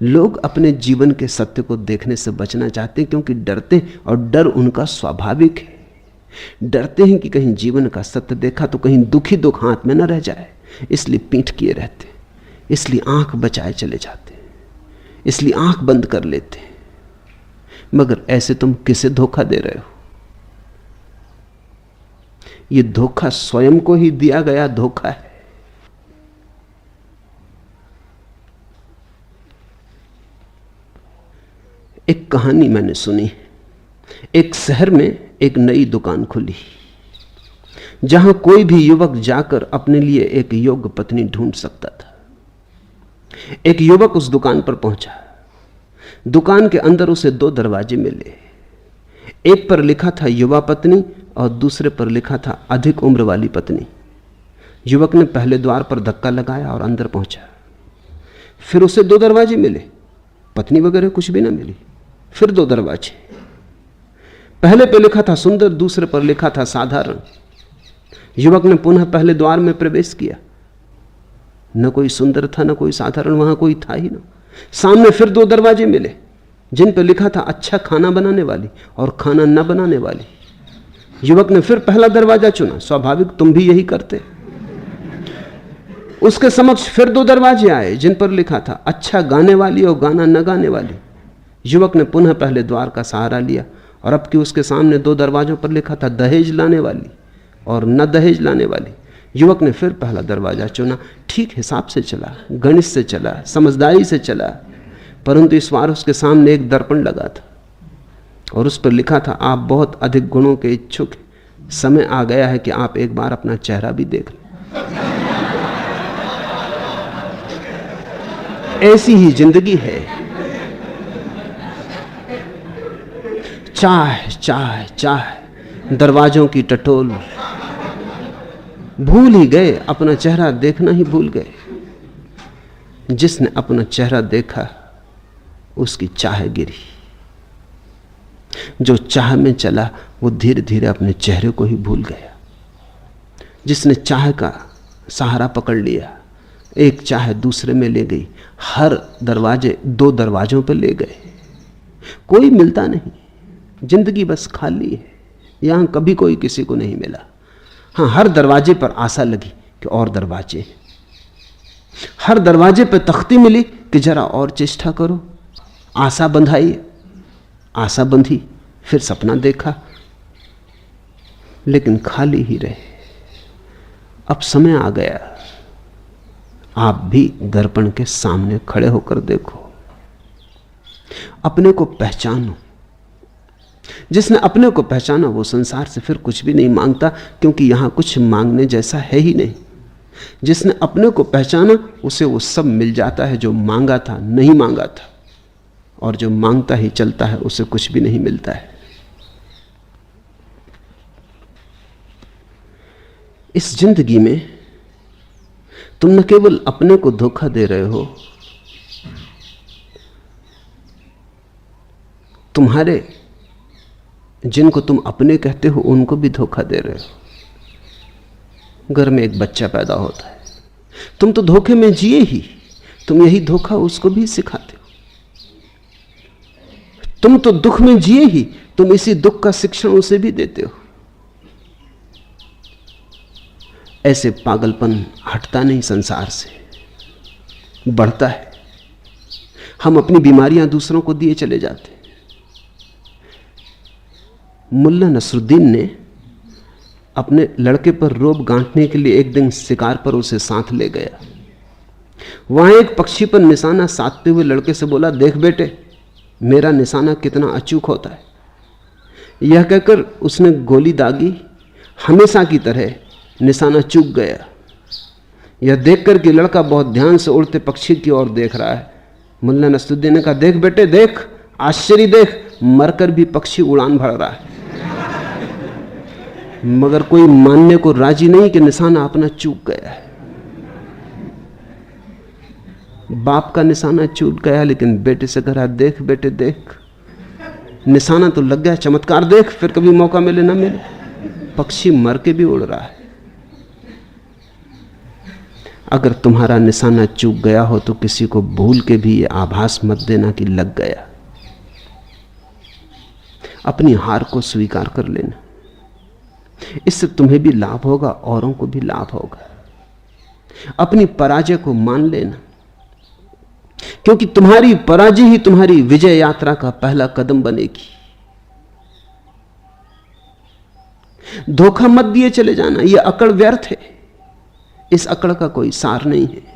लोग अपने जीवन के सत्य को देखने से बचना चाहते हैं क्योंकि डरते हैं, और डर उनका स्वाभाविक है। डरते हैं कि कहीं जीवन का सत्य देखा तो कहीं दुखी दुख हाथ में न रह जाए, इसलिए पीठ किए रहते, इसलिए आंख बचाए चले जाते, इसलिए आंख बंद कर लेते। मगर ऐसे तुम किसे धोखा दे रहे हो? यह धोखा स्वयं को ही दिया गया धोखा है। एक कहानी मैंने सुनी। एक शहर में एक नई दुकान खुली जहां कोई भी युवक जाकर अपने लिए एक योग्य पत्नी ढूंढ सकता था। एक युवक उस दुकान पर पहुंचा। दुकान के अंदर उसे 2 दरवाजे मिले। एक पर लिखा था युवा पत्नी और दूसरे पर लिखा था अधिक उम्र वाली पत्नी। युवक ने पहले द्वार पर धक्का लगाया और अंदर पहुंचा। फिर उसे 2 दरवाजे मिले, पत्नी वगैरह कुछ भी ना मिली। फिर 2 दरवाजे, पहले पर लिखा था सुंदर, दूसरे पर लिखा था साधारण। युवक ने पुनः पहले द्वार में प्रवेश किया, न कोई सुंदर था न कोई साधारण, वहां कोई था ही ना। सामने फिर 2 दरवाजे मिले जिन पर लिखा था अच्छा खाना बनाने वाली और खाना न बनाने वाली। युवक ने फिर पहला दरवाजा चुना, स्वाभाविक तुम भी यही करते। उसके समक्ष फिर 2 दरवाजे आए जिन पर लिखा था अच्छा गाने वाली और गाना न गाने वाली। युवक ने पुनः पहले द्वार का सहारा लिया और अब कि उसके सामने 2 दरवाजों पर लिखा था दहेज लाने वाली और न दहेज लाने वाली। युवक ने फिर पहला दरवाजा चुना। ठीक हिसाब से चला, गणित से चला, समझदारी से चला, परंतु इस बार उसके सामने एक दर्पण लगा था और उस पर लिखा था आप बहुत अधिक गुणों के इच्छुक हैं, समय आ गया है कि आप एक बार अपना चेहरा भी देख लें। ऐसी ही जिंदगी है। चाह चाह चाह, दरवाजों की टटोल, भूल ही गए, अपना चेहरा देखना ही भूल गए। जिसने अपना चेहरा देखा उसकी चाह गिरी। जो चाह में चला वो धीरे धीरे अपने चेहरे को ही भूल गया। जिसने चाह का सहारा पकड़ लिया, एक चाह दूसरे में ले गई, हर दरवाजे 2 दरवाजों पर ले गए। कोई मिलता नहीं, जिंदगी बस खाली है। यहां कभी कोई किसी को नहीं मिला। हाँ, हर दरवाजे पर आशा लगी कि और दरवाजे, हर दरवाजे पर तख्ती मिली कि जरा और चेष्टा करो। आशा बंधाई, आशा बंधी, फिर सपना देखा, लेकिन खाली ही रहे। अब समय आ गया, आप भी दर्पण के सामने खड़े होकर देखो, अपने को पहचानो। जिसने अपने को पहचाना वो संसार से फिर कुछ भी नहीं मांगता, क्योंकि यहां कुछ मांगने जैसा है ही नहीं। जिसने अपने को पहचाना उसे वो सब मिल जाता है जो मांगा था, नहीं मांगा था। और जो मांगता ही चलता है उसे कुछ भी नहीं मिलता है। इस जिंदगी में तुम न केवल अपने को धोखा दे रहे हो, तुम्हारे जिनको तुम अपने कहते हो उनको भी धोखा दे रहे हो। घर में एक बच्चा पैदा होता है, तुम तो धोखे में जिए ही, तुम यही धोखा उसको भी सिखाते हो। तुम तो दुख में जिए ही, तुम इसी दुख का शिक्षण उसे भी देते हो। ऐसे पागलपन हटता नहीं संसार से, बढ़ता है। हम अपनी बीमारियां दूसरों को दिए चले जाते हैं। मुल्ला नसरुद्दीन ने अपने लड़के पर रोब गांठने के लिए एक दिन शिकार पर उसे साथ ले गया। वहां एक पक्षी पर निशाना साधते हुए लड़के से बोला, देख बेटे, मेरा निशाना कितना अचूक होता है। यह कहकर उसने गोली दागी, हमेशा की तरह निशाना चूक गया। यह देखकर कि लड़का बहुत ध्यान से उड़ते पक्षी की ओर देख रहा है, मुल्ला नसरुद्दीन ने कहा, देख बेटे देख, आश्चर्य देख, मरकर भी पक्षी उड़ान भर रहा है। मगर कोई मानने को राजी नहीं कि निशाना अपना चूक गया है। बाप का निशाना चूक गया, लेकिन बेटे से कह रहा, देख बेटे देख, निशाना तो लग गया, चमत्कार देख, फिर कभी मौका मिले ना मिले, पक्षी मर के भी उड़ रहा है। अगर तुम्हारा निशाना चूक गया हो तो किसी को भूल के भी ये आभास मत देना कि लग गया। अपनी हार को स्वीकार कर लेना, इससे तुम्हें भी लाभ होगा, औरों को भी लाभ होगा। अपनी पराजय को मान लेना, क्योंकि तुम्हारी पराजय ही तुम्हारी विजय यात्रा का पहला कदम बनेगी। धोखा मत दिए चले जाना, यह अकड़ व्यर्थ है, इस अकड़ का कोई सार नहीं है।